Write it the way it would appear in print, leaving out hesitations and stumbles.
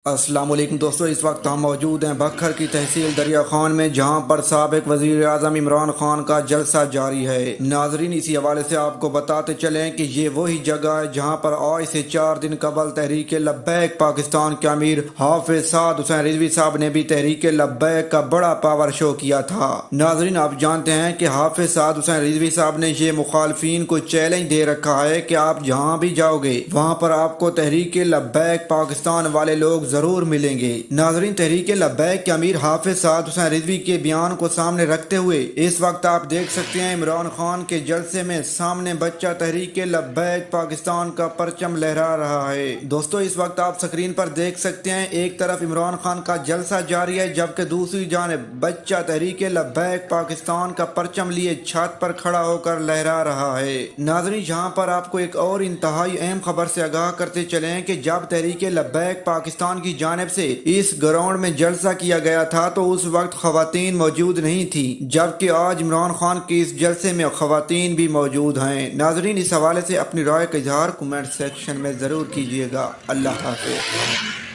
السلام علیکم دوستو، اس وقت ہم موجود ہیں بکھر کی تحصیل دریا خان میں، جہاں پر سابق وزیر اعظم عمران خان کا جلسہ جاری ہے۔ ناظرین، اسی حوالے سے آپ کو بتاتے چلیں کہ یہ وہی جگہ ہے جہاں پر آج سے 4 دن قبل تحریک لبیک پاکستان کے امیر حافظ سعد حسین رضوی صاحب نے بھی تحریک لبیک کا بڑا پاور شو کیا تھا۔ ناظرین، آپ جانتے ہیں کہ حافظ سعد حسین رضوی صاحب نے یہ مخالفین کو چیلنج دے رکھا ہے کہ آپ جہاں بھی جاؤ گے وہاں پر آپ کو تحریک لبیک پاکستان والے لوگ ضرور ملیں گے۔ ناظرین، تحریک لبیک کے امیر حافظ سعد حسین رضوی کے بیان کو سامنے رکھتے ہوئے اس وقت آپ دیکھ سکتے ہیں عمران خان کے جلسے میں سامنے بچہ تحریک لبیک پاکستان کا پرچم لہرا رہا ہے۔ دوستو، اس وقت آپ سکرین پر دیکھ سکتے ہیں ایک طرف عمران خان کا جلسہ جاری ہے، جبکہ دوسری جانب بچہ تحریک لبیک پاکستان کا پرچم لیے چھت پر کھڑا ہو کر لہرا رہا ہے۔ ناظرین، یہاں پر آپ کو ایک اور انتہائی اہم خبر سے آگاہ کرتے چلیں کہ جب تحریک لبیک پاکستان کی جانب سے اس گراؤنڈ میں جلسہ کیا گیا تھا تو اس وقت خواتین موجود نہیں تھی، جبکہ آج عمران خان کے اس جلسے میں خواتین بھی موجود ہیں۔ ناظرین، اس حوالے سے اپنی رائے کا اظہار کمنٹ سیکشن میں ضرور کیجیے گا۔ اللہ حافظ۔